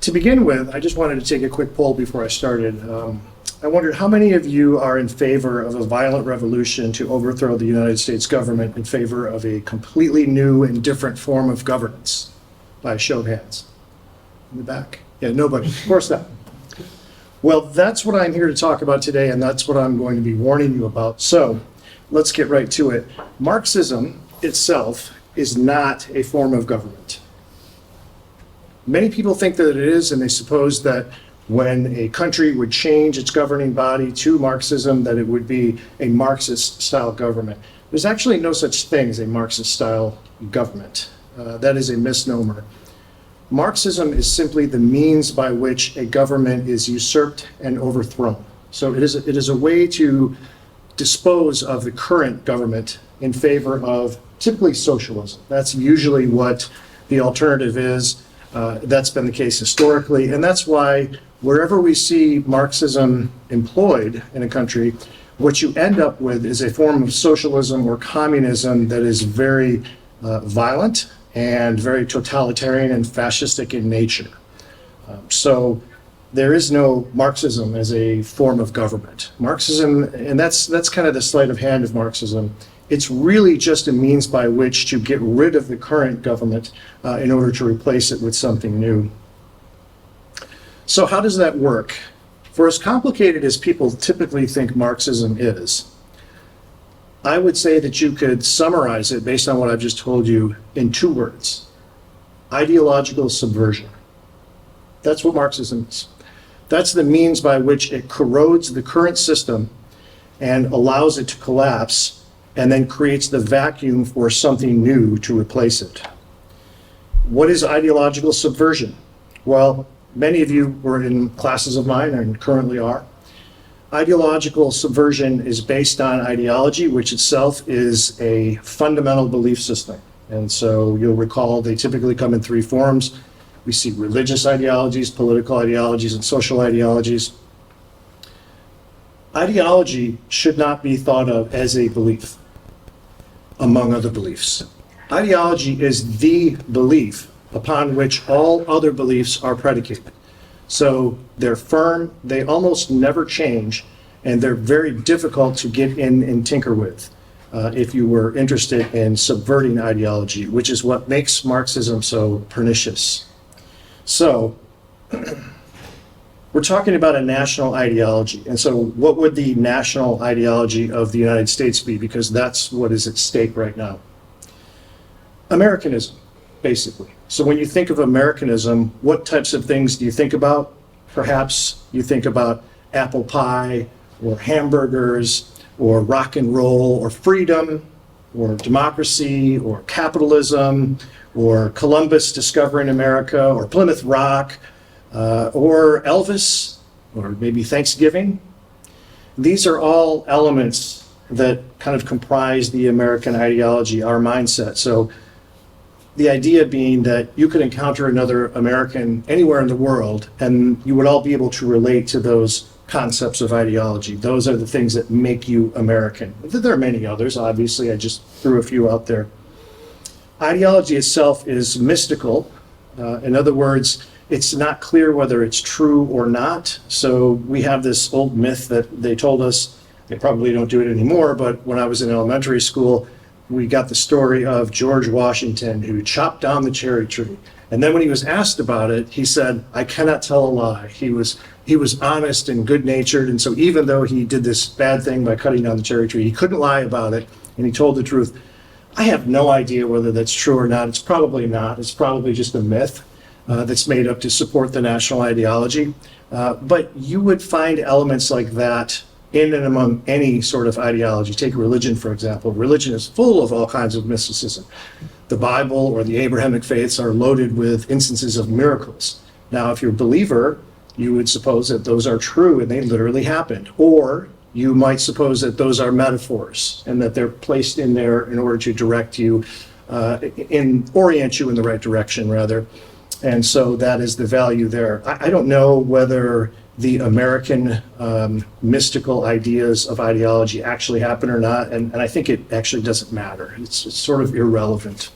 To begin with, I just wanted to take a quick poll before I started. I wondered how many of you are in favor of a violent revolution to overthrow the United States government in favor of a completely new and different form of governance? By a show of hands. In the back? Yeah, nobody. Of course not. Well, that's what I'm here to talk about today, and that's what I'm going to be warning you about. So let's get right to it. Marxism itself is not a form of government. Many people think that it is, and they suppose that when a country would change its governing body to Marxism, that it would be a Marxist-style government. There's actually no such thing as a Marxist-style government. That is a misnomer. Marxism is simply the means by which a government is usurped and overthrown. So it is a way to dispose of the current government in favor of typically socialism. That's usually what the alternative is. That's been the case historically, and that's why wherever we see Marxism employed in a country, what you end up with is a form of socialism or communism that is very violent and very totalitarian and fascistic in nature. So there is no Marxism as a form of government. Marxism, and that's kind of the sleight of hand of Marxism, it's really just a means by which to get rid of the current government in order to replace it with something new. So how does that work? For as complicated as people typically think Marxism is, I would say that you could summarize it based on what I've just told you in two words: ideological subversion. That's what Marxism is. That's the means by which it corrodes the current system and allows it to collapse, and then creates the vacuum for something new to replace it. What is ideological subversion? Well, many of you were in classes of mine and currently are. Ideological subversion is based on ideology, which itself is a fundamental belief system. And so you'll recall they typically come in three forms. We see religious ideologies, political ideologies, and social ideologies. Ideology should not be thought of as a belief, among other beliefs. Ideology is the belief upon which all other beliefs are predicated. So they're firm, they almost never change, and they're very difficult to get in and tinker with if you were interested in subverting ideology, which is what makes Marxism so pernicious. So we're talking about a national ideology. And so what would the national ideology of the United States be? Because that's what is at stake right now. Americanism, basically. So when you think of Americanism, what types of things do you think about? Perhaps you think about apple pie, or hamburgers, or rock and roll, or freedom, or democracy, or capitalism, or Columbus discovering America, or Plymouth Rock, or Elvis, or maybe Thanksgiving. These are all elements that kind of comprise the American ideology, our mindset. So the idea being that you could encounter another American anywhere in the world, and you would all be able to relate to those concepts of ideology. Those are the things that make you American. There are many others, obviously. I just threw a few out there. Ideology itself is mystical. In other words, it's not clear whether it's true or not. So we have this old myth that they told us, they probably don't do it anymore, but when I was in elementary school, we got the story of George Washington who chopped down the cherry tree. And then when he was asked about it, he said, "I cannot tell a lie." He was honest and good-natured, and so even though he did this bad thing by cutting down the cherry tree, he couldn't lie about it, and he told the truth. I have no idea whether that's true or not. It's probably not. It's probably just a myth that's made up to support the national ideology. But you would find elements like that in and among any sort of ideology. Take religion, for example. Religion is full of all kinds of mysticism. The Bible or the Abrahamic faiths are loaded with instances of miracles. Now, if you're a believer, you would suppose that those are true and they literally happened. Or you might suppose that those are metaphors and that they're placed in there in order to direct you, orient you in the right direction, rather. And so that is the value there. I don't know whether the American mystical ideas of ideology actually happen or not, and I think it actually doesn't matter. It's sort of irrelevant.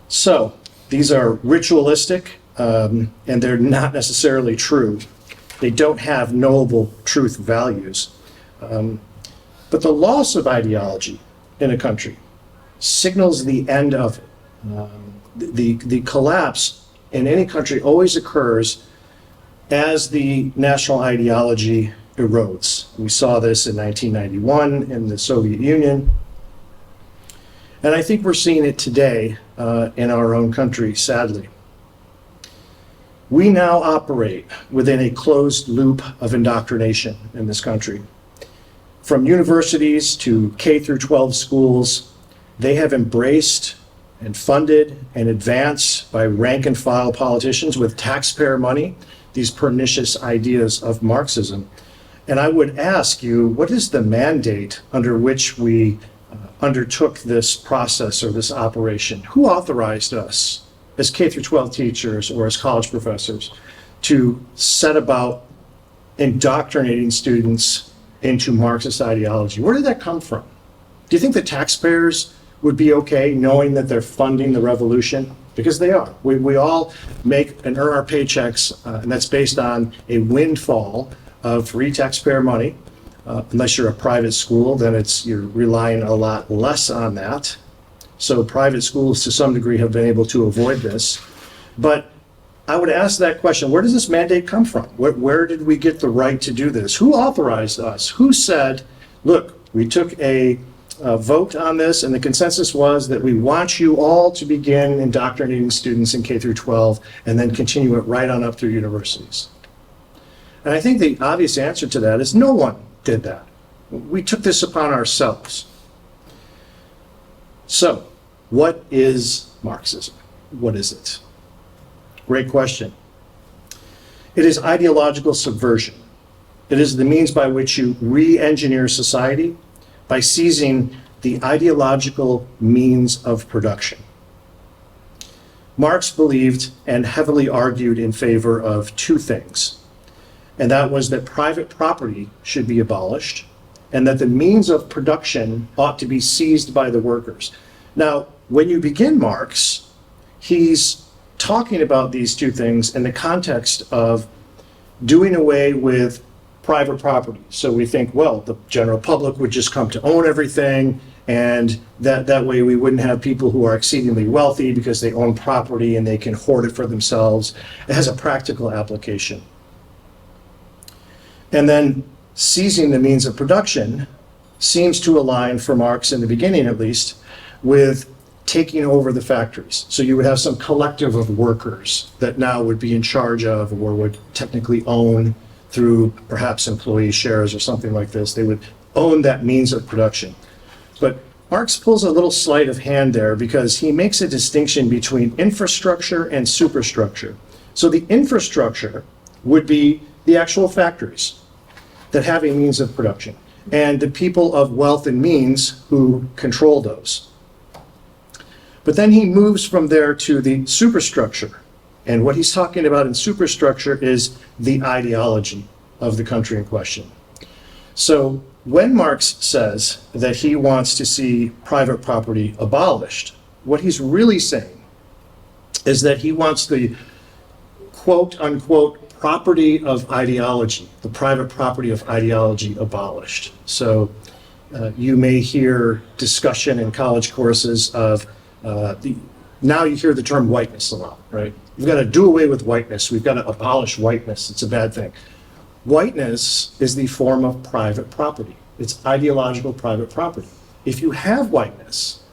So these are ritualistic, and they're not necessarily true. They don't have knowable truth values. But the loss of ideology in a country signals the end of it. The collapse in any country always occurs as the national ideology erodes. We saw this in 1991 in the Soviet Union. And I think we're seeing it today in our own country, sadly. We now operate within a closed loop of indoctrination in this country. From universities to K through 12 schools, they have embraced and funded and advanced by rank and file politicians with taxpayer money these pernicious ideas of Marxism. And I would ask you, what is the mandate under which we undertook this process or this operation? Who authorized us as K through 12 teachers or as college professors to set about indoctrinating students into Marxist ideology? Where did that come from? Do you think the taxpayers would be okay knowing that they're funding the revolution? Because they are. We all make and earn our paychecks, and that's based on a windfall of free taxpayer money. Unless you're a private school, then you're relying a lot less on that. So private schools to some degree have been able to avoid this. But I would ask that question, where does this mandate come from? Where did we get the right to do this? Who authorized us? Who said, look, we took a vote on this and the consensus was that we want you all to begin indoctrinating students in K through 12 and then continue it right on up through universities? And I think the obvious answer to that is no one did that. We took this upon ourselves. So, what is Marxism? What is it? Great question. It is ideological subversion. It is the means by which you re-engineer society by seizing the ideological means of production. Marx believed and heavily argued in favor of two things, and that was that private property should be abolished and that the means of production ought to be seized by the workers. Now, when you begin Marx, he's talking about these two things in the context of doing away with private property. So we think, well, the general public would just come to own everything, and that way we wouldn't have people who are exceedingly wealthy because they own property and they can hoard it for themselves. It has a practical application. And then seizing the means of production seems to align, for Marx in the beginning at least, with taking over the factories. So you would have some collective of workers that now would be in charge of or would technically own through perhaps employee shares or something like this. They would own that means of production. But Marx pulls a little sleight of hand there because he makes a distinction between infrastructure and superstructure. So the infrastructure would be the actual factories that have a means of production and the people of wealth and means who control those. But then he moves from there to the superstructure. And what he's talking about in superstructure is the ideology of the country in question. So when Marx says that he wants to see private property abolished, what he's really saying is that he wants the quote unquote property of ideology, the private property of ideology abolished. So you may hear discussion in college courses of now you hear the term whiteness a lot, right? We've got to do away with whiteness. We've got to abolish whiteness. It's a bad thing. Whiteness is the form of private property. It's ideological private property. If you have whiteness,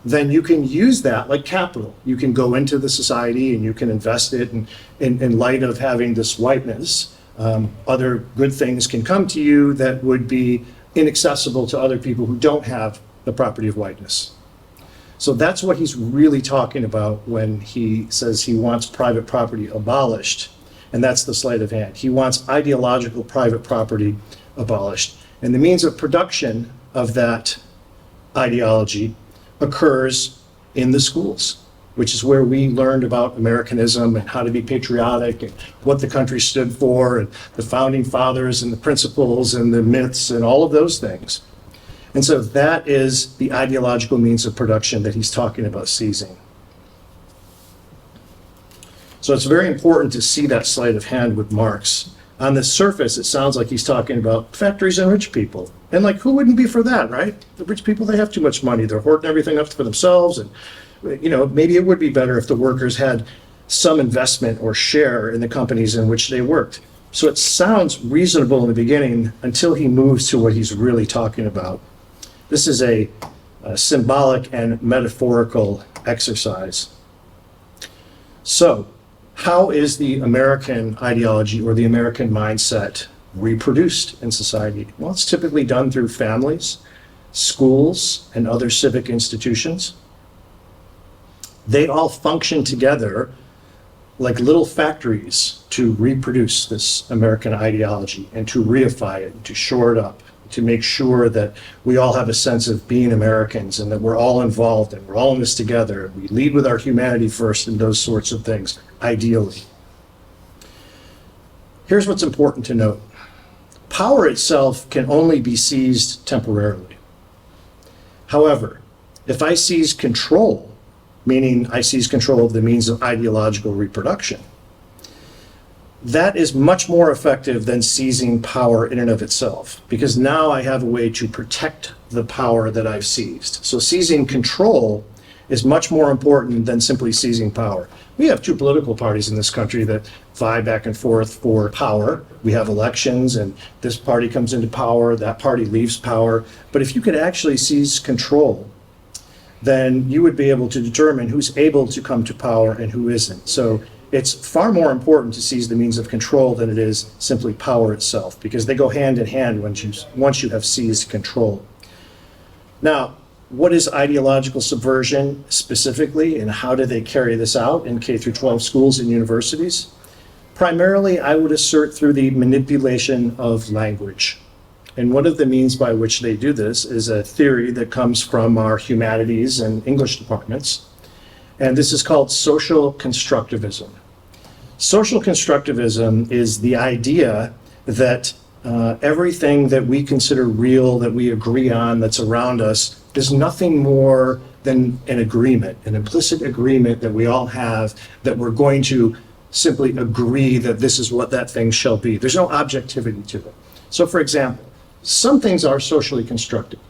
then you can use that like capital. You can go into the society and you can invest it, and in light of having this whiteness, other good things can come to you that would be inaccessible to other people who don't have the property of whiteness. So that's what he's really talking about when he says he wants private property abolished, and that's the sleight of hand. He wants ideological private property abolished. And the means of production of that ideology occurs in the schools, which is where we learned about Americanism and how to be patriotic and what the country stood for and the founding fathers and the principles and the myths and all of those things. And so that is the ideological means of production that he's talking about seizing. So it's very important to see that sleight of hand with Marx. On the surface, it sounds like he's talking about factories and rich people. And like, who wouldn't be for that, right? The rich people, they have too much money. They're hoarding everything up for themselves. And, maybe it would be better if the workers had some investment or share in the companies in which they worked. So it sounds reasonable in the beginning until he moves to what he's really talking about. This is a symbolic and metaphorical exercise. So, how is the American ideology or the American mindset reproduced in society? Well, it's typically done through families, schools, and other civic institutions. They all function together like little factories to reproduce this American ideology and to reify it, to shore it up, to make sure that we all have a sense of being Americans and that we're all involved and we're all in this together. We lead with our humanity first and those sorts of things, ideally. Here's what's important to note. Power itself can only be seized temporarily. However, if I seize control, meaning I seize control of the means of ideological reproduction, that is much more effective than seizing power in and of itself, because now I have a way to protect the power that I've seized. So seizing control is much more important than simply seizing power. We have two political parties in this country that vie back and forth for power. We have elections and this party comes into power, that party leaves power. But if you could actually seize control, then you would be able to determine who's able to come to power and who isn't. So it's far more important to seize the means of control than it is simply power itself, because they go hand in hand once you have seized control. Now, what is ideological subversion specifically, and how do they carry this out in K through 12 schools and universities? Primarily, I would assert through the manipulation of language. And one of the means by which they do this is a theory that comes from our humanities and English departments. And this is called social constructivism. Social constructivism is the idea that everything that we consider real, that we agree on, that's around us, is nothing more than an agreement, an implicit agreement that we all have, that we're going to simply agree that this is what that thing shall be. There's no objectivity to it. So for example, some things are socially constructed.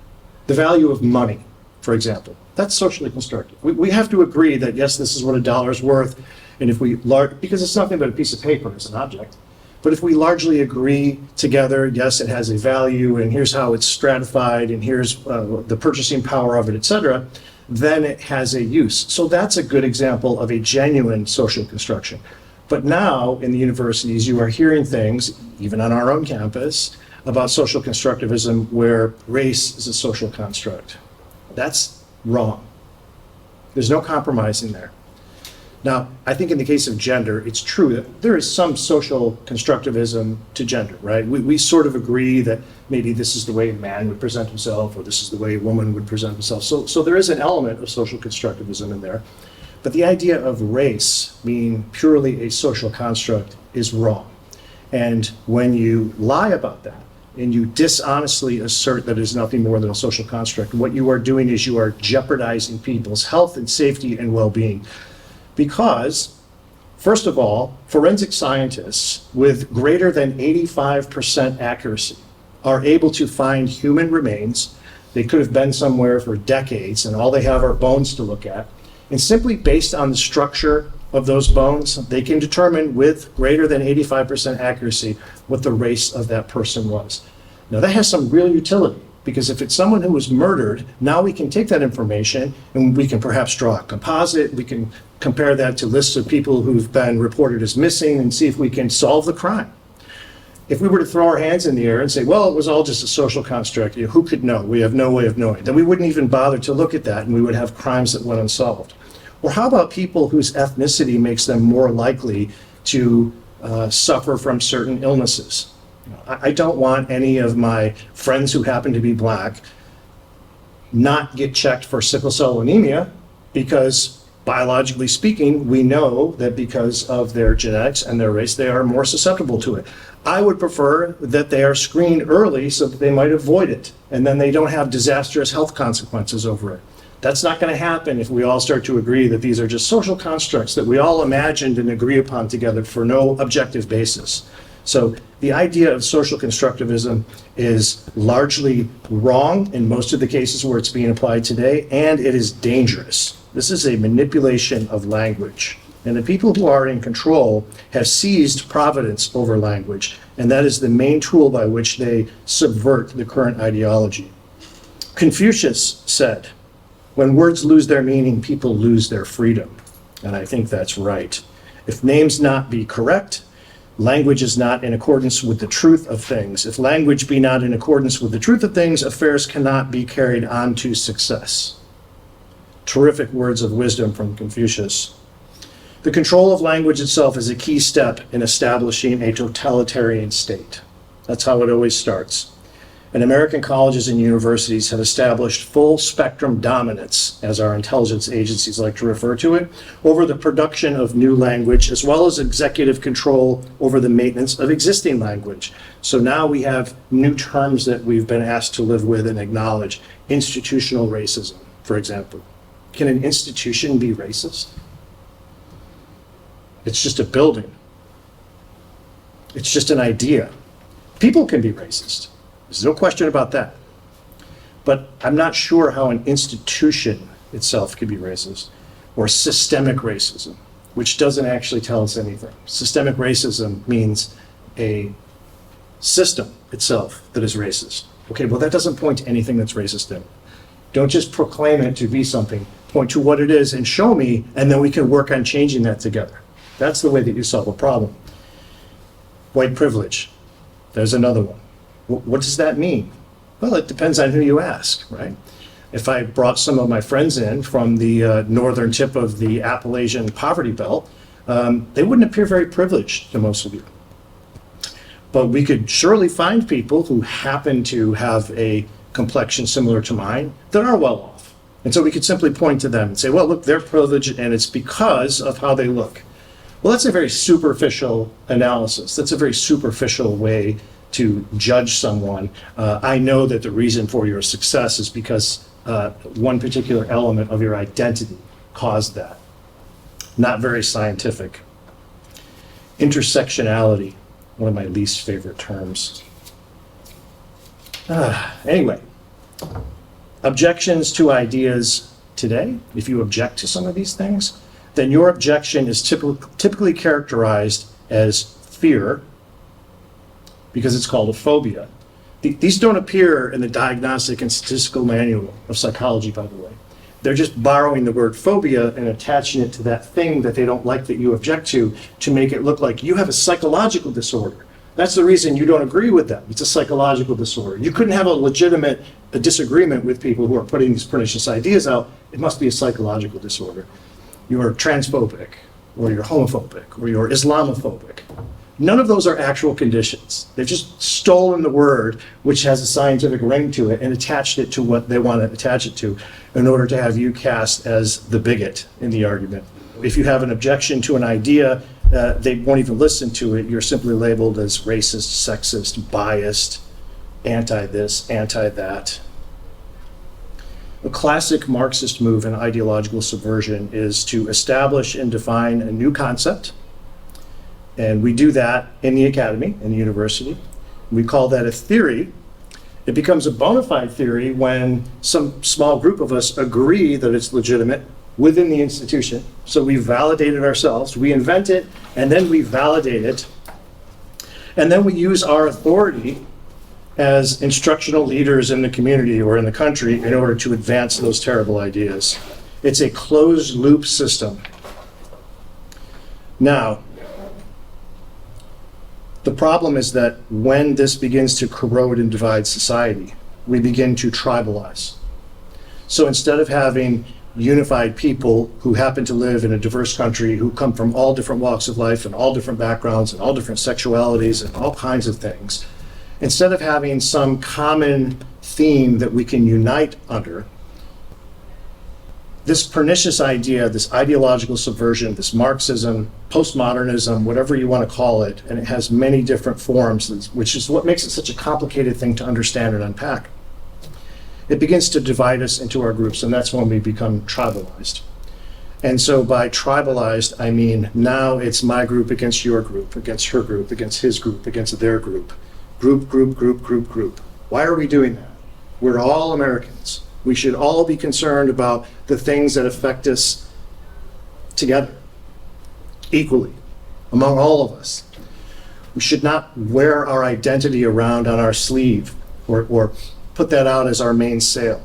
The value of money, for example, that's socially constructed. We have to agree that, yes, this is what $1 is worth, and if we, because it's nothing but a piece of paper, it's an object. But if we largely agree together, yes, it has a value, and here's how it's stratified, and here's the purchasing power of it, etc., then it has a use. So that's a good example of a genuine social construction. But now in the universities, you are hearing things, even on our own campus, about social constructivism where race is a social construct. That's wrong. There's no compromising there. Now, I think in the case of gender, it's true that there is some social constructivism to gender, right? We sort of agree that maybe this is the way a man would present himself, or this is the way a woman would present himself. So there is an element of social constructivism in there. But the idea of race being purely a social construct is wrong. And when you lie about that, and you dishonestly assert that it is nothing more than a social construct, what you are doing is you are jeopardizing people's health and safety and well-being. Because, first of all, forensic scientists with greater than 85% accuracy are able to find human remains. They could have been somewhere for decades, and all they have are bones to look at. And simply based on the structure of those bones, they can determine with greater than 85% accuracy what the race of that person was. Now that has some real utility, because if it's someone who was murdered, now we can take that information and we can perhaps draw a composite. We can compare that to lists of people who've been reported as missing and see if we can solve the crime. If we were to throw our hands in the air and say, well, it was all just a social construct, who could know? We have no way of knowing. Then we wouldn't even bother to look at that, and we would have crimes that went unsolved. Or how about people whose ethnicity makes them more likely to suffer from certain illnesses? I don't want any of my friends who happen to be black not get checked for sickle cell anemia, because biologically speaking, we know that because of their genetics and their race, they are more susceptible to it. I would prefer that they are screened early so that they might avoid it, and then they don't have disastrous health consequences over it. That's not going to happen if we all start to agree that these are just social constructs that we all imagined and agree upon together for no objective basis. So the idea of social constructivism is largely wrong in most of the cases where it's being applied today, and it is dangerous. This is a manipulation of language. And the people who are in control have seized providence over language, and that is the main tool by which they subvert the current ideology. Confucius said, "When words lose their meaning, people lose their freedom." And I think that's right. If names not be correct, language is not in accordance with the truth of things. If language be not in accordance with the truth of things, affairs cannot be carried on to success. Terrific words of wisdom from Confucius. The control of language itself is a key step in establishing a totalitarian state. That's how it always starts. And American colleges and universities have established full spectrum dominance, as our intelligence agencies like to refer to it, over the production of new language, as well as executive control over the maintenance of existing language. So now we have new terms that we've been asked to live with and acknowledge. Institutional racism, for example. Can an institution be racist? It's just a building. It's just an idea. People can be racist. There's no question about that. But I'm not sure how an institution itself could be racist, or systemic racism, which doesn't actually tell us anything. Systemic racism means a system itself that is racist. Okay, well, that doesn't point to anything that's racist in it. Don't just proclaim it to be something. Point to what it is and show me, and then we can work on changing that together. That's the way that you solve a problem. White privilege. There's another one. What does that mean? Well, it depends on who you ask, right? If I brought some of my friends in from the northern tip of the Appalachian poverty belt, they wouldn't appear very privileged to most of you. But we could surely find people who happen to have a complexion similar to mine that are well off. And so we could simply point to them and say, well, look, they're privileged and it's because of how they look. Well, that's a very superficial analysis. That's a very superficial way to judge someone. I know that the reason for your success is because one particular element of your identity caused that. Not very scientific. Intersectionality, one of my least favorite terms. Anyway, objections to ideas today, if you object to some of these things, then your objection is typically characterized as fear, because it's called a phobia. These don't appear in the Diagnostic and Statistical Manual of Psychology, by the way. They're just borrowing the word phobia and attaching it to that thing that they don't like that you object to make it look like you have a psychological disorder. That's the reason you don't agree with them. It's a psychological disorder. You couldn't have a legitimate disagreement with people who are putting these pernicious ideas out. It must be a psychological disorder. You're transphobic, or you're homophobic, or you're Islamophobic. None of those are actual conditions. They've just stolen the word, which has a scientific ring to it, and attached it to what they want to attach it to in order to have you cast as the bigot in the argument. If you have an objection to an idea, they won't even listen to it. You're simply labeled as racist, sexist, biased, anti-this, anti-that. A classic Marxist move in ideological subversion is to establish and define a new concept. And we do that in the academy, in the university. We call that a theory. It becomes a bona fide theory when some small group of us agree that it's legitimate within the institution. So we validate it ourselves. We invent it, and then we validate it. And then we use our authority as instructional leaders in the community or in the country in order to advance those terrible ideas. It's a closed loop system. Now, the problem is that when this begins to corrode and divide society, we begin to tribalize. So instead of having unified people who happen to live in a diverse country, who come from all different walks of life and all different backgrounds and all different sexualities and all kinds of things, instead of having some common theme that we can unite under, this pernicious idea, this ideological subversion, this Marxism, postmodernism, whatever you want to call it, and it has many different forms, which is what makes it such a complicated thing to understand and unpack. it begins to divide us into our groups, and that's when we become tribalized. And so by tribalized, I mean now it's my group against your group, against her group, against his group, against their group. Group, group, group, group, group. Why are we doing that? We're all Americans. We should all be concerned about the things that affect us together, equally, among all of us. We should not wear our identity around on our sleeve or put that out as our main sail.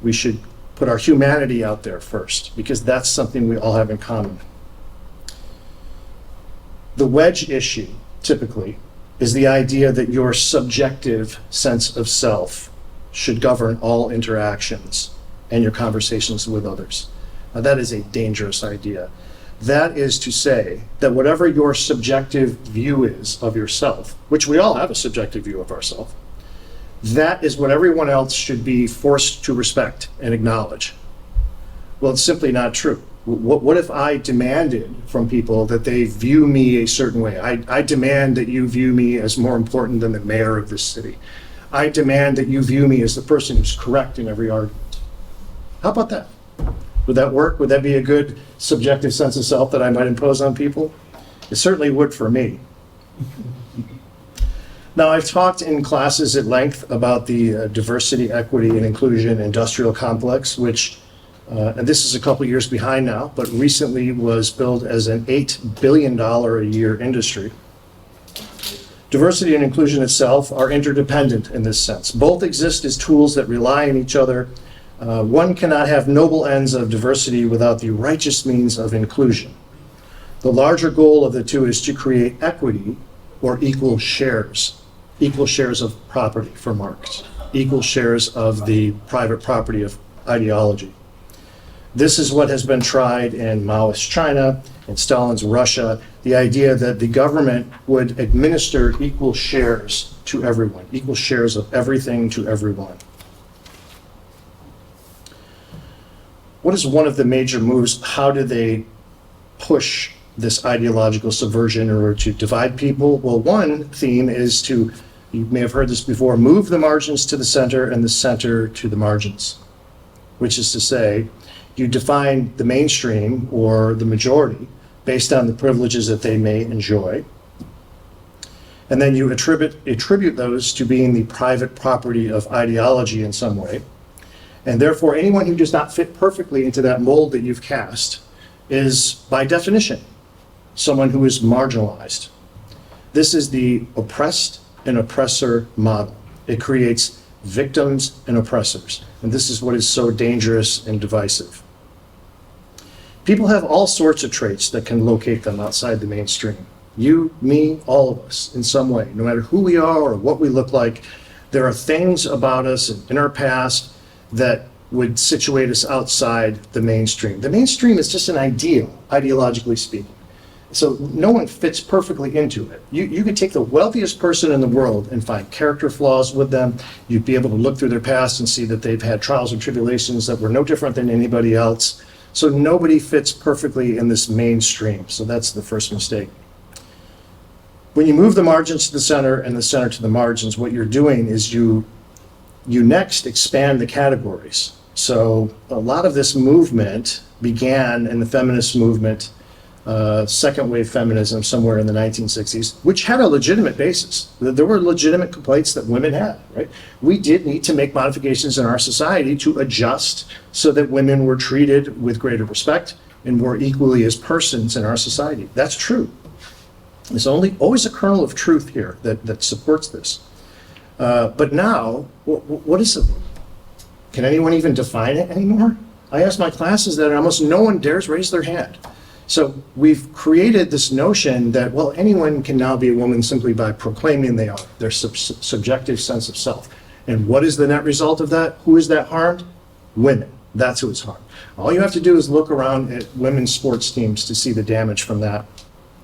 We should put our humanity out there first, because that's something we all have in common. The wedge issue, typically, is the idea that your subjective sense of self should govern all interactions and your conversations with others. Now, that is a dangerous idea. That is to say that whatever your subjective view is of yourself, which we all have a subjective view of ourselves, that is what everyone else should be forced to respect and acknowledge. Well, it's simply not true. What if I demanded from people that they view me a certain way? I demand that you view me as more important than the mayor of this city. I demand that you view me as the person who's correct in every argument. How about that? Would that work? Would that be a good subjective sense of self that I might impose on people? It certainly would for me. Now, I've talked in classes at length about the diversity, equity, and inclusion industrial complex, which, and this is a couple years behind now, but recently was billed as an $8 billion a year industry. Diversity and inclusion itself are interdependent in this sense. Both exist as tools that rely on each other. One cannot have noble ends of diversity without the righteous means of inclusion. The larger goal of the two is to create equity or equal shares of property for Marx, equal shares of the private property of ideology. This is what has been tried in Maoist China, in Stalin's Russia, the idea that the government would administer equal shares to everyone, equal shares of everything to everyone. What is one of the major moves? How do they push this ideological subversion or to divide people? Well, one theme is to, you may have heard this before, move the margins to the center and the center to the margins, which is to say, you define the mainstream or the majority based on the privileges that they may enjoy. And then you attribute those to being the private property of ideology in some way. And therefore, anyone who does not fit perfectly into that mold that you've cast is, by definition, someone who is marginalized. This is the oppressed and oppressor model. It creates victims and oppressors. And this is what is so dangerous and divisive. People have all sorts of traits that can locate them outside the mainstream. You, me, all of us, in some way, no matter who we are or what we look like, there are things about us in our past that would situate us outside the mainstream. The mainstream is just an ideal, ideologically speaking. So no one fits perfectly into it. You could take the wealthiest person in the world and find character flaws with them. You'd be able to look through their past and see that they've had trials and tribulations that were no different than anybody else. So nobody fits perfectly in this mainstream. So that's the first mistake. When you move the margins to the center and the center to the margins, what you're doing is you next expand the categories. So a lot of this movement began in the feminist movement, second wave feminism somewhere in the 1960s, which had a legitimate basis. There were legitimate complaints that women had, right? We did need to make modifications in our society to adjust so that women were treated with greater respect and more equally as persons in our society. That's true. There's always a kernel of truth here that supports this. But now, what is it? Can anyone even define it anymore? I ask my classes that, and almost no one dares raise their hand. So we've created this notion that, well, anyone can now be a woman simply by proclaiming they are, their subjective sense of self. And what is the net result of that? Who is that harmed? Women. That's who is harmed. All you have to do is look around at women's sports teams to see the damage from that.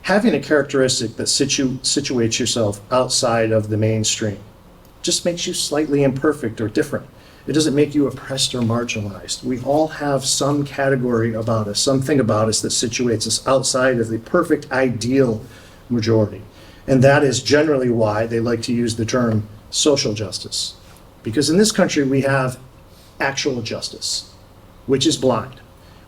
Having a characteristic that situates yourself outside of the mainstream just makes you slightly imperfect or different. It doesn't make you oppressed or marginalized. We all have some category about us, something about us that situates us outside of the perfect ideal majority. And that is generally why they like to use the term social justice. because in this country we have actual justice, which is blind,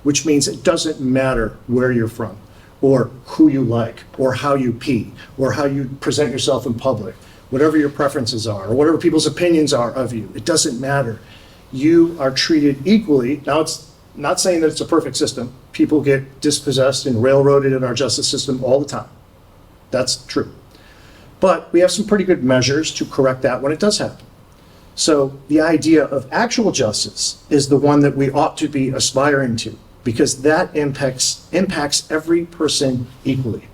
which means it doesn't matter where you're from, or who you like, or how you pee, or how you present yourself in public, whatever your preferences are, or whatever people's opinions are of you. It doesn't matter. You are treated equally. Now, it's not saying that it's a perfect system. People get dispossessed and railroaded in our justice system all the time. That's true. But we have some pretty good measures to correct that when it does happen. So the idea of actual justice is the one that we ought to be aspiring to, because that impacts every person equally.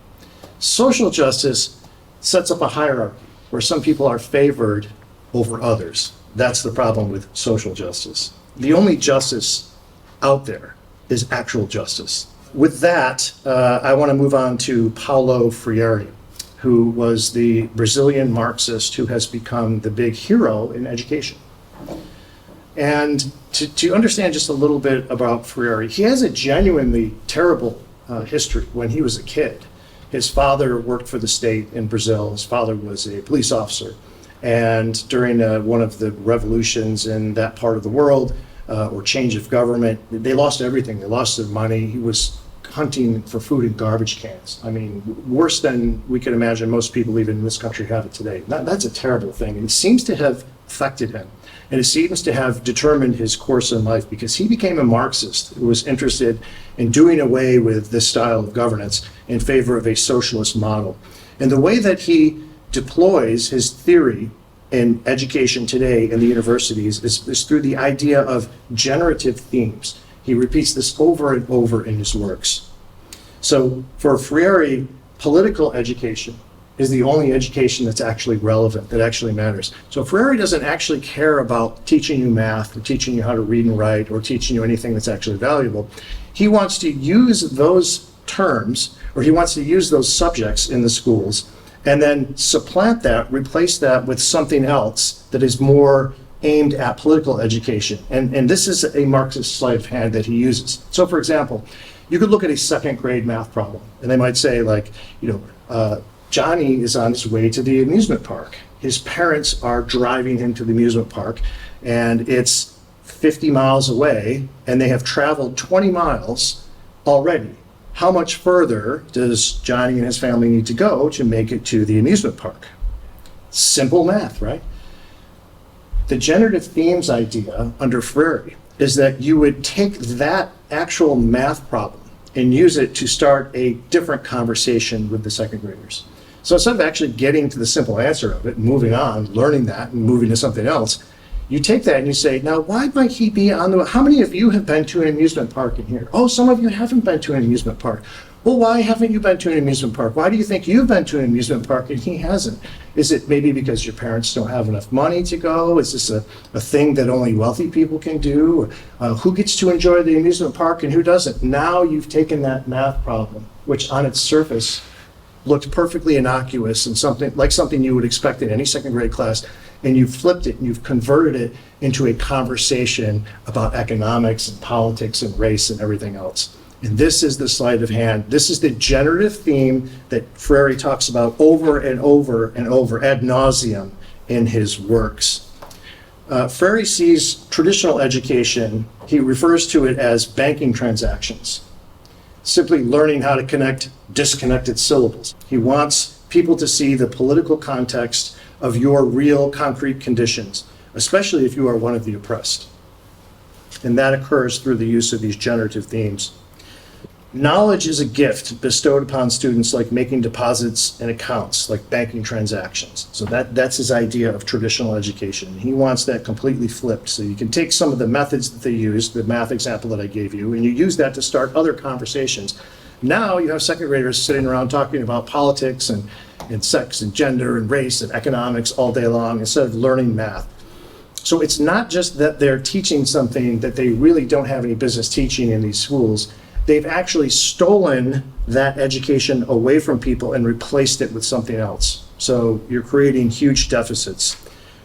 Social justice sets up a hierarchy where some people are favored over others. That's the problem with social justice. The only justice out there is actual justice. With that, I want to move on to Paulo Freire, who was the Brazilian Marxist who has become the big hero in education. And to understand just a little bit about Freire, he has a genuinely terrible history when he was a kid. His father worked for the state in Brazil. His father was a police officer. And during one of the revolutions in that part of the world, or change of government, they lost everything. They lost their money. He was hunting for food in garbage cans. I mean, worse than we could imagine most people even in this country have it today. That's a terrible thing. And it seems to have affected him. And it seems to have determined his course in life, because he became a Marxist who was interested in doing away with this style of governance in favor of a socialist model. And the way that he deploys his theory in education today in the universities is through the idea of generative themes. He repeats this over and over in his works. So for Freire, political education is the only education that's actually relevant, that actually matters. So Freire doesn't actually care about teaching you math, or teaching you how to read and write, or teaching you anything that's actually valuable. He wants to use those terms, or he wants to use those subjects in the schools, and then supplant that, replace that with something else that is more aimed at political education. And this is a Marxist sleight of hand that he uses. So for example, you could look at a second grade math problem, and they might say, like, Johnny is on his way to the amusement park. His parents are driving him to the amusement park, and it's 50 miles away, and they have traveled 20 miles already. How much further does Johnny and his family need to go to make it to the amusement park? Simple math, right? The generative themes idea under Freire is that you would take that actual math problem and use it to start a different conversation with the second graders. So instead of actually getting to the simple answer of it, and moving on, learning that, and moving to something else, you take that and you say, now why might he be on the, how many of you have been to an amusement park in here? Oh, some of you haven't been to an amusement park. Well, why haven't you been to an amusement park? Why do you think you've been to an amusement park and he hasn't? Is it maybe because your parents don't have enough money to go? Is this a thing that only wealthy people can do? Who gets to enjoy the amusement park and who doesn't? Now you've taken that math problem, which on its surface looked perfectly innocuous and something you would expect in any second grade class, and you've flipped it and you've converted it into a conversation about economics and politics and race and everything else. And this is the sleight of hand. This is the generative theme that Freire talks about over and over and over ad nauseum in his works. Freire sees traditional education, he refers to it as banking transactions, simply learning how to connect disconnected syllables. He wants people to see the political context of your real concrete conditions, especially if you are one of the oppressed. And that occurs through the use of these generative themes. Knowledge is a gift bestowed upon students, like making deposits and accounts, like banking transactions. So that's his idea of traditional education. He wants that completely flipped. So you can take some of the methods that they use, the math example that I gave you, and you use that to start other conversations. Now you have second graders sitting around talking about politics and sex and gender and race and economics all day long instead of learning math. So it's not just that they're teaching something that they really don't have any business teaching in these schools. They've actually stolen that education away from people and replaced it with something else. So you're creating huge deficits.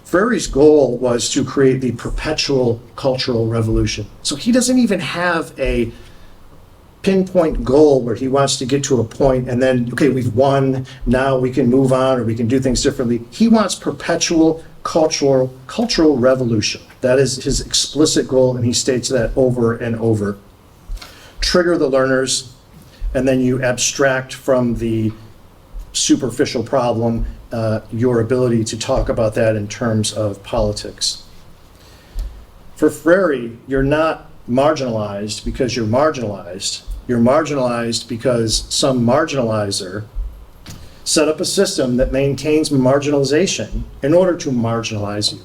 Freire's goal was to create the perpetual cultural revolution. So he doesn't even have a pinpoint goal where he wants to get to a point and then, okay, we've won, now we can move on or we can do things differently. He wants perpetual cultural revolution. That is his explicit goal, and he states that over and over. Trigger the learners, and then you abstract from the superficial problem your ability to talk about that in terms of politics. For Freire, you're not marginalized because you're marginalized. You're marginalized because some marginalizer set up a system that maintains marginalization in order to marginalize you.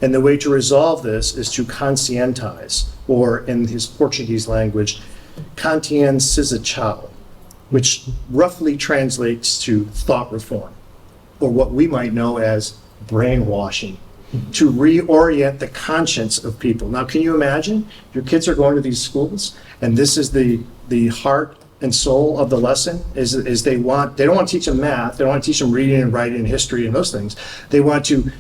And the way to resolve this is to conscientize, or in his Portuguese language, consciencializar, which roughly translates to thought reform, or what we might know as brainwashing, to reorient the conscience of people. Now, can you imagine? Your kids are going to these schools, and this is the heart and soul of the lesson, is they don't want to teach them math, they don't want to teach them reading and writing and history and those things. They want to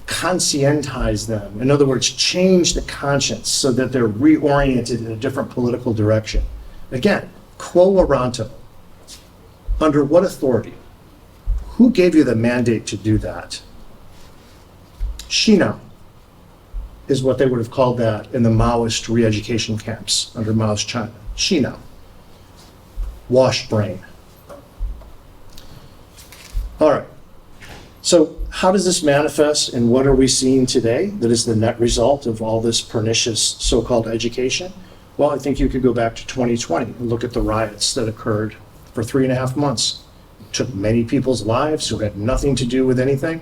conscientize them. In other words, change the conscience so that they're reoriented in a different political direction. Again, quo warranto. Under what authority? Who gave you the mandate to do that? Shina is what they would have called that in the Maoist re-education camps under Mao's China. Shina. Wash brain. All right. So how does this manifest, and what are we seeing today that is the net result of all this pernicious so-called education? Well, I think you could go back to 2020 and look at the riots that occurred for 3.5 months. It took many people's lives who had nothing to do with anything,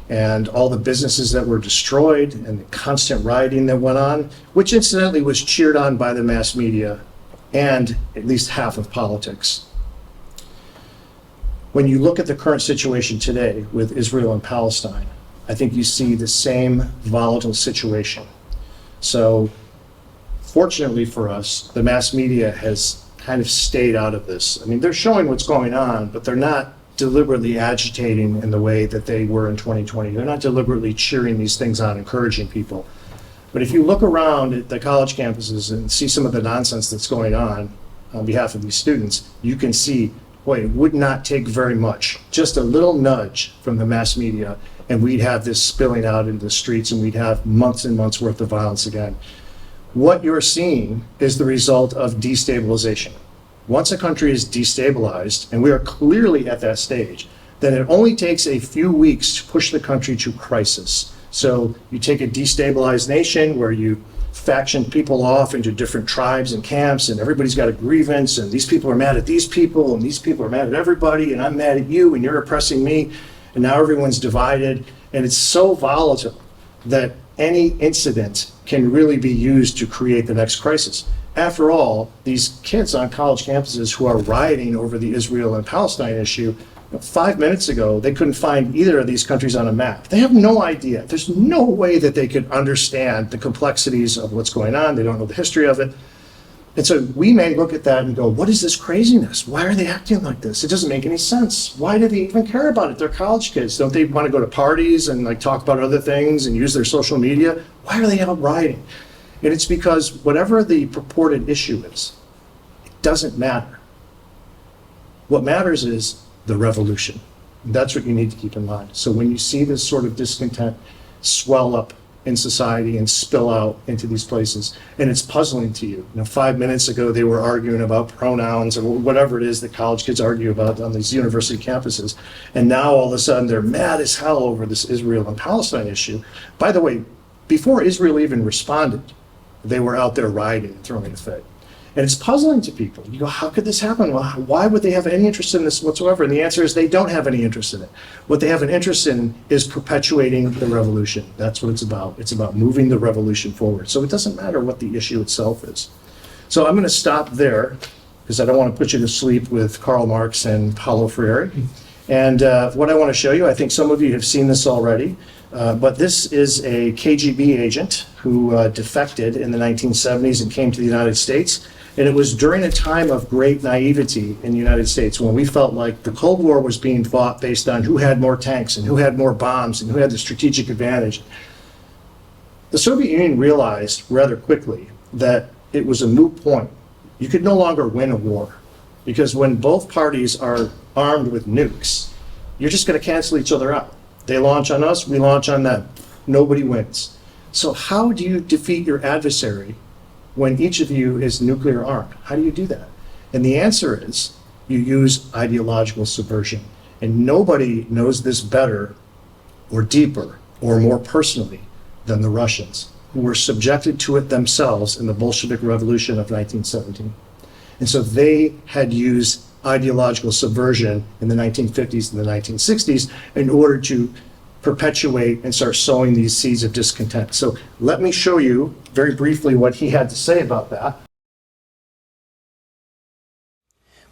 and all the businesses that were destroyed and the constant rioting that went on, which incidentally was cheered on by the mass media and at least half of politics. When you look at the current situation today with Israel and Palestine, I think you see the same volatile situation. So fortunately for us, the mass media has kind of stayed out of this. I mean, they're showing what's going on, but they're not deliberately agitating in the way that they were in 2020. They're not deliberately cheering these things on, encouraging people. But if you look around at the college campuses and see some of the nonsense that's going on behalf of these students, you can see, boy, it would not take very much, just a little nudge from the mass media, and we'd have this spilling out into the streets, and we'd have months and months worth of violence again. What you're seeing is the result of destabilization. Once a country is destabilized, and we are clearly at that stage, then it only takes a few weeks to push the country to crisis. So you take a destabilized nation where you faction people off into different tribes and camps, and everybody's got a grievance, and these people are mad at these people, and these people are mad at everybody, and I'm mad at you, and you're oppressing me, and now everyone's divided, and it's so volatile that any incident can really be used to create the next crisis. After all, these kids on college campuses who are rioting over the Israel and Palestine issue, 5 minutes ago, they couldn't find either of these countries on a map. They have no idea. There's no way that they could understand the complexities of what's going on. They don't know the history of it. And so we may look at that and go, what is this craziness? Why are they acting like this? It doesn't make any sense. Why do they even care about it? They're college kids. Don't they want to go to parties and like talk about other things and use their social media? Why are they out rioting? And it's because whatever the purported issue is, it doesn't matter. What matters is the revolution. That's what you need to keep in mind. So when you see this sort of discontent swell up in society and spill out into these places, and it's puzzling to you. 5 minutes ago they were arguing about pronouns or whatever it is that college kids argue about on these university campuses, and now all of a sudden they're mad as hell over this Israel and Palestine issue. By the way, before Israel even responded, they were out there rioting and throwing a fit. And it's puzzling to people. You go, how could this happen? Well, why would they have any interest in this whatsoever? And the answer is they don't have any interest in it. What they have an interest in is perpetuating the revolution. That's what it's about. It's about moving the revolution forward. So it doesn't matter what the issue itself is. So I'm going to stop there because I don't want to put you to sleep with Karl Marx and Paulo Freire. And what I want to show you, I think some of you have seen this already, but this is a KGB agent who defected in the 1970s and came to the United States. And it was during a time of great naivety in the United States when we felt like the Cold War was being fought based on who had more tanks and who had more bombs and who had the strategic advantage. The Soviet Union realized rather quickly that it was a moot point. You could no longer win a war because when both parties are armed with nukes, you're just going to cancel each other out. They launch on us, we launch on them. nobody wins. So how do you defeat your adversary when each of you is nuclear armed? How do you do that? And the answer is you use ideological subversion. And nobody knows this better or deeper or more personally than the Russians, who were subjected to it themselves in the Bolshevik Revolution of 1917. And so they had used ideological subversion in the 1950s and the 1960s in order to perpetuate and start sowing these seeds of discontent. So let me show you very briefly what he had to say about that.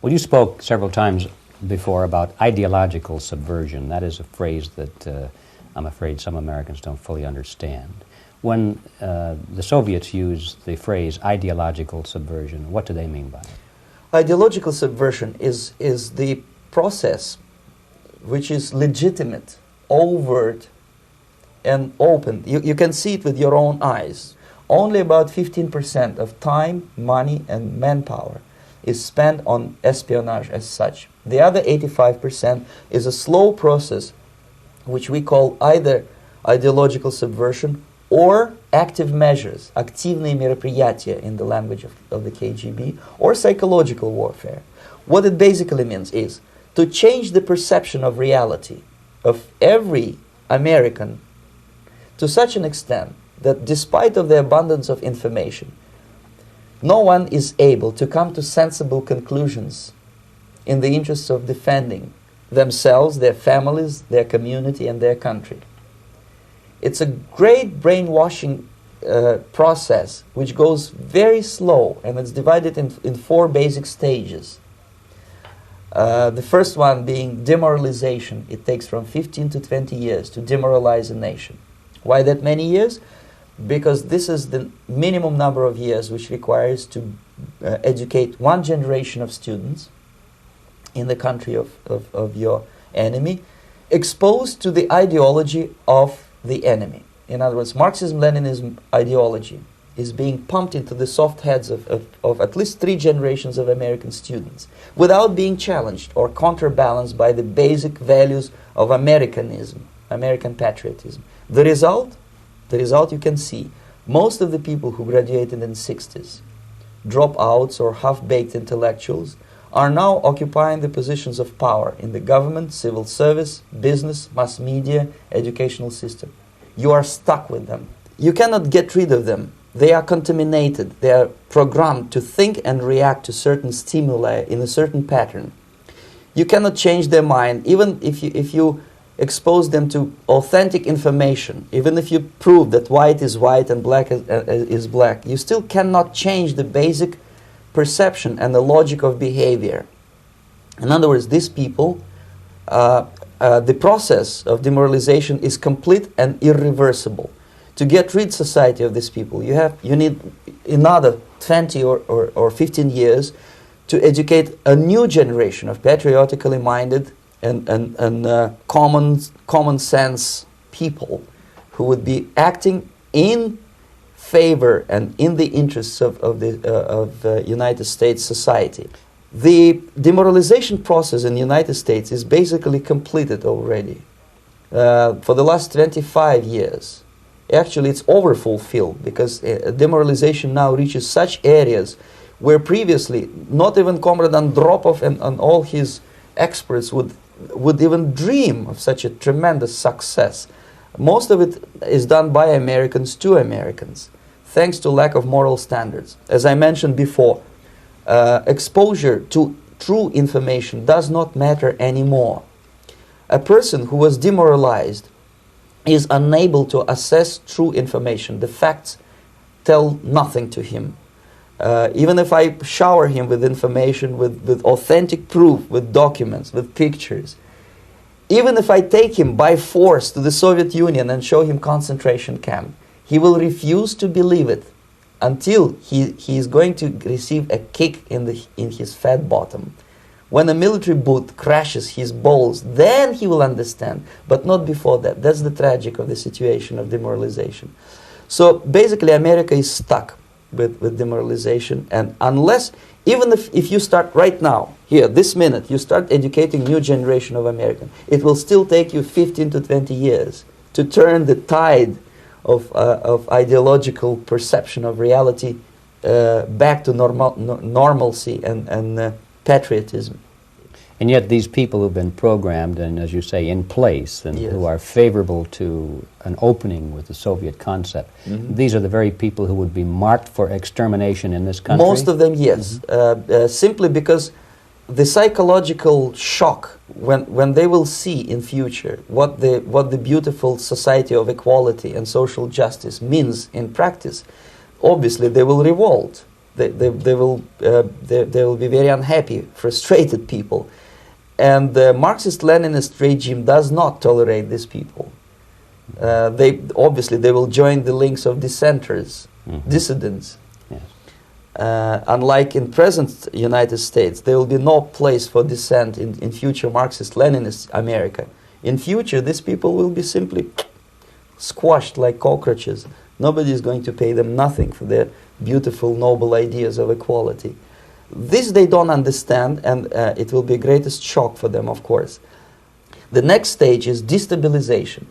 Well, you spoke several times before about ideological subversion. That is a phrase that I'm afraid some Americans don't fully understand. When the Soviets used the phrase ideological subversion, what do they mean by it? Ideological subversion is the process which is legitimate, overt, and open. You can see it with your own eyes. Only about 15% of time, money, and manpower is spent on espionage as such. The other 85% is a slow process which we call either ideological subversion or active measures, активные мероприятия in the language of the KGB, or psychological warfare. What it basically means is to change the perception of reality of every American to such an extent that despite of the abundance of information, no one is able to come to sensible conclusions in the interests of defending themselves, their families, their community, and their country. It's a great brainwashing process which goes very slow, and it's divided in four basic stages. The first one being demoralization. It takes from 15 to 20 years to demoralize a nation. Why that many years? Because this is the minimum number of years which requires to educate one generation of students in the country of your enemy, exposed to the ideology of the enemy. In other words, Marxism-Leninism ideology is being pumped into the soft heads of at least 3 generations of American students without being challenged or counterbalanced by the basic values of Americanism, American patriotism. The result you can see. Most of the people who graduated in the 60s, dropouts or half-baked intellectuals, are now occupying the positions of power in the government, civil service, business, mass media, educational system. You are stuck with them. You cannot get rid of them. They are contaminated. They are programmed to think and react to certain stimuli in a certain pattern. You cannot change their mind, even if you expose them to authentic information, even if you prove that white is white and black is black. You still cannot change the basic perception and the logic of behavior. In other words, these people, the process of demoralization is complete and irreversible. To get rid society of these people, you need another 20 or 15 years to educate a new generation of patriotically minded and common sense people who would be acting in favor and in the interests of the United States society. The demoralization process in the United States is basically completed already. For the last 25 years, actually it's overfulfilled, because demoralization now reaches such areas where previously not even Comrade Andropov and all his experts would even dream of such a tremendous success. Most of it is done by Americans to Americans, thanks to lack of moral standards. As I mentioned before, exposure to true information does not matter anymore. A person who was demoralized is unable to assess true information. The facts tell nothing to him. Even if I shower him with information, with authentic proof, with documents, with pictures, even if I take him by force to the Soviet Union and show him concentration camp, he will refuse to believe it until he is going to receive a kick in his fat bottom. When a military boot crashes his balls, then he will understand, but not before that. That's the tragic of the situation of demoralization. So basically America is stuck with demoralization, and unless, even if you start right now, here, this minute, you start educating new generation of Americans, it will still take you 15 to 20 years to turn the tide of ideological perception of reality back to normalcy and patriotism. And yet these people who've been programmed and, as you say, in place and Yes. who are favorable to an opening with the Soviet concept, these are the very people who would be marked for extermination in this country? Most of them, yes. Simply because the psychological shock when they will see in future what the beautiful society of equality and social justice means in practice, obviously they will revolt. They will be very unhappy, frustrated people. And the Marxist-Leninist regime does not tolerate these people. They will join the links of dissenters, dissidents. Yes. Unlike in present United States, there will be no place for dissent in future Marxist-Leninist America. In future, these people will be simply squashed like cockroaches. Nobody is going to pay them nothing for their beautiful, noble ideas of equality. This they don't understand, and it will be a greatest shock for them, of course. The next stage is destabilization.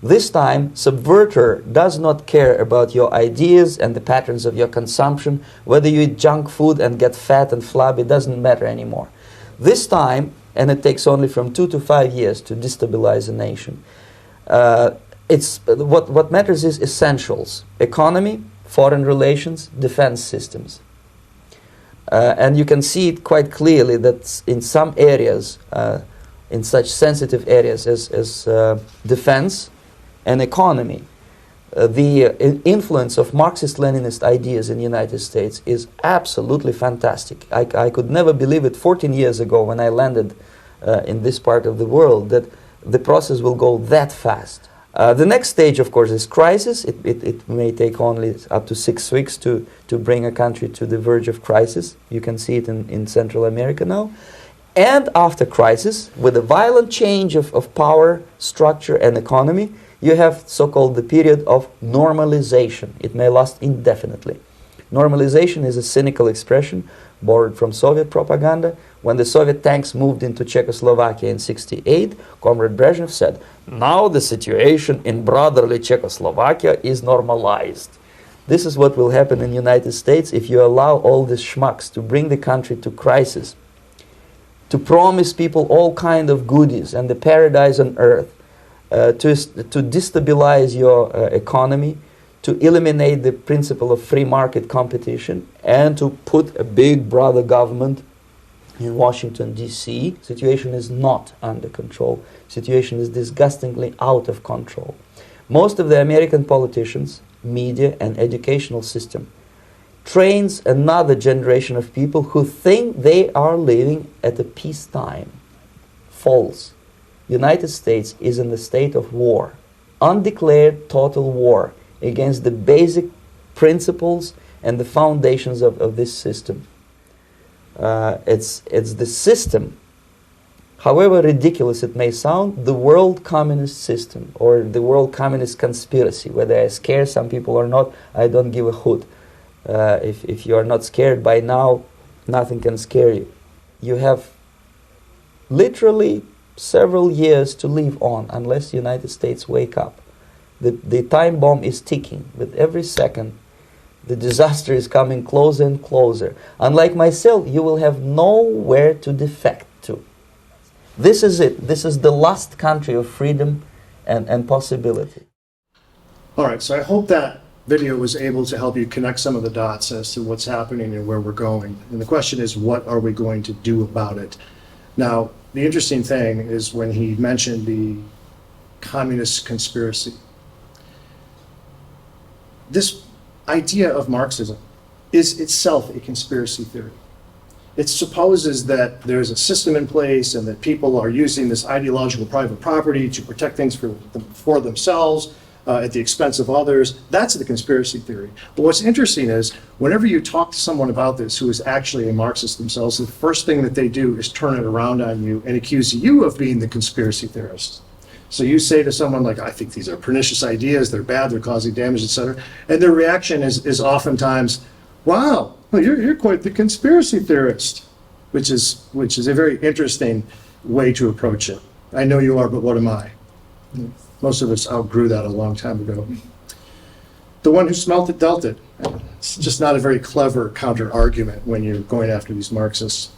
This time, subverter does not care about your ideas and the patterns of your consumption. Whether you eat junk food and get fat and flabby doesn't matter anymore. This time, and it takes only from 2 to 5 years to destabilize a nation, what matters is essentials: economy, foreign relations, defense systems. And you can see it quite clearly that in some areas, in such sensitive areas as defense and economy, the influence of Marxist-Leninist ideas in the United States is absolutely fantastic. I could never believe it 14 years ago when I landed in this part of the world that the process will go that fast. The next stage, of course, is crisis. It may take only up to 6 weeks to bring a country to the verge of crisis. You can see it in Central America now. And after crisis, with a violent change of power, structure, and economy, you have so-called the period of normalization. It may last indefinitely. Normalization is a cynical expression borrowed from Soviet propaganda. When the Soviet tanks moved into Czechoslovakia in '68, Comrade Brezhnev said, "Now the situation in brotherly Czechoslovakia is normalized." This is what will happen in the United States if you allow all these schmucks to bring the country to crisis, to promise people all kind of goodies and the paradise on earth, to destabilize your economy, to eliminate the principle of free market competition, and to put a big brother government in Washington, D.C. Situation is not under control. Situation is disgustingly out of control. Most of the American politicians, media, and educational system trains another generation of people who think they are living at a peacetime. False. United States is in a state of war, undeclared total war against the basic principles and the foundations of this system. It's the system, however ridiculous it may sound, the world communist system or the world communist conspiracy. Whether I scare some people or not, I don't give a hoot. If you are not scared by now, nothing can scare you. You have literally several years to live on unless the United States wake up. The time bomb is ticking with every second. The disaster is coming closer and closer. Unlike myself, you will have nowhere to defect to. This is it. This is the last country of freedom and possibility. All right, so I hope that video was able to help you connect some of the dots as to what's happening and where we're going. And the question is, what are we going to do about it? Now, the interesting thing is when he mentioned the communist conspiracy. This idea of Marxism is itself a conspiracy theory. It supposes that there's a system in place and that people are using this ideological private property to protect things for themselves at the expense of others. That's the conspiracy theory. But what's interesting is whenever you talk to someone about this who is actually a Marxist themselves, the first thing that they do is turn it around on you and accuse you of being the conspiracy theorist. So you say to someone like, I think these are pernicious ideas, they're bad, they're causing damage, etc. And their reaction is oftentimes, wow, well, you're quite the conspiracy theorist, which is a very interesting way to approach it. I know you are, but what am I? Most of us outgrew that a long time ago. The one who smelt it dealt it. It's just not a very clever counter-argument when you're going after these Marxists.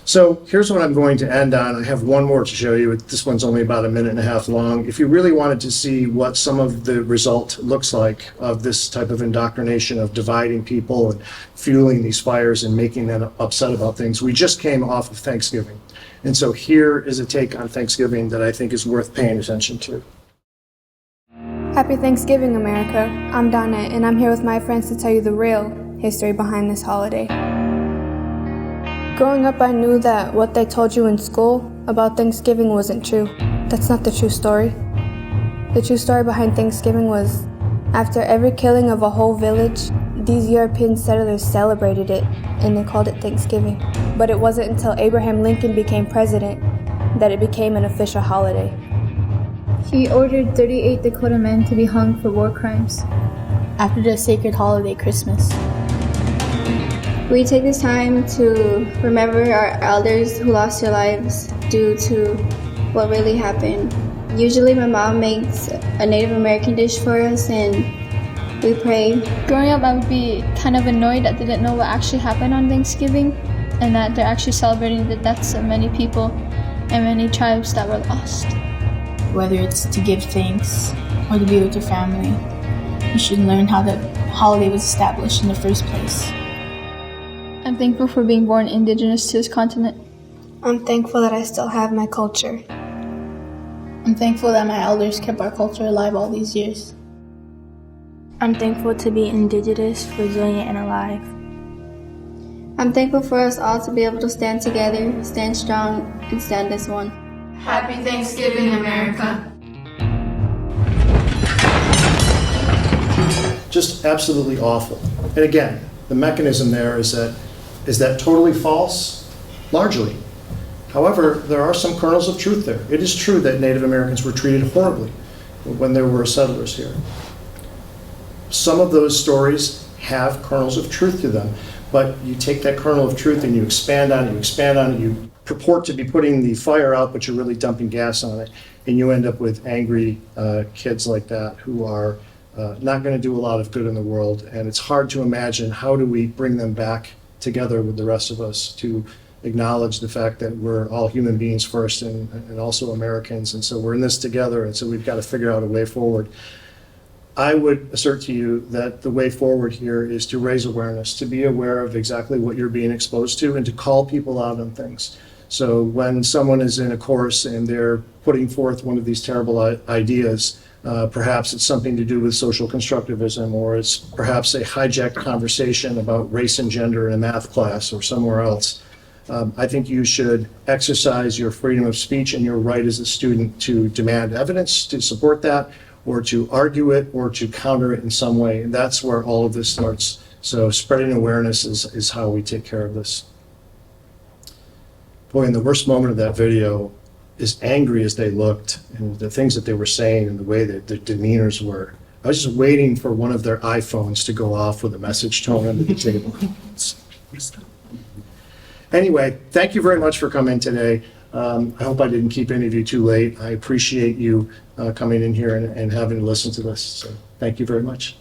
So here's what I'm going to end on. I have one more to show you. This one's only about a minute and a half long. If you really wanted to see what some of the result looks like of this type of indoctrination of dividing people and fueling these fires and making them upset about things, we just came off of Thanksgiving. And so here is a take on Thanksgiving that I think is worth paying attention to. Happy Thanksgiving, America. I'm Donna, and I'm here with my friends to tell you the real history behind this holiday. Growing up, I knew that what they told you in school about Thanksgiving wasn't true. That's not the true story. The true story behind Thanksgiving was, after every killing of a whole village, these European settlers celebrated it, and they called it Thanksgiving. But it wasn't until Abraham Lincoln became president that it became an official holiday. He ordered 38 Dakota men to be hung for war crimes. After the sacred holiday Christmas. We take this time to remember our elders who lost their lives due to what really happened. Usually my mom makes a Native American dish for us and we pray. Growing up, I would be kind of annoyed that they didn't know what actually happened on Thanksgiving and that they're actually celebrating the deaths of many people and many tribes that were lost. Whether it's to give thanks or to be with your family, you should learn how the holiday was established in the first place. I'm thankful for being born indigenous to this continent. I'm thankful that I still have my culture. I'm thankful that my elders kept our culture alive all these years. I'm thankful to be indigenous, resilient, and alive. I'm thankful for us all to be able to stand together, stand strong, and stand as one. Happy Thanksgiving, America. Just absolutely awful. And again, the mechanism there is that totally false? Largely. However, there are some kernels of truth there. It is true that Native Americans were treated horribly when there were settlers here. Some of those stories have kernels of truth to them, but you take that kernel of truth and you expand on it, you purport to be putting the fire out, but you're really dumping gas on it, and you end up with angry kids like that who are not going to do a lot of good in the world. And it's hard to imagine how do we bring them back together with the rest of us to acknowledge the fact that we're all human beings first and also Americans, and so we're in this together, and so we've got to figure out a way forward. I would assert to you that the way forward here is to raise awareness, to be aware of exactly what you're being exposed to, and to call people out on things. So when someone is in a course and they're putting forth one of these terrible ideas, perhaps it's something to do with social constructivism, or it's perhaps a hijacked conversation about race and gender in a math class or somewhere else. I think you should exercise your freedom of speech and your right as a student to demand evidence to support that, or to argue it, or to counter it in some way. And that's where all of this starts. So spreading awareness is how we take care of this. Boy, in the worst moment of that video, as angry as they looked, and the things that they were saying and the way that their demeanors were, I was just waiting for one of their iPhones to go off with a message tone under the table. Anyway, thank you very much for coming today. I hope I didn't keep any of you too late. I appreciate you coming in here and having to listen to this. So thank you very much.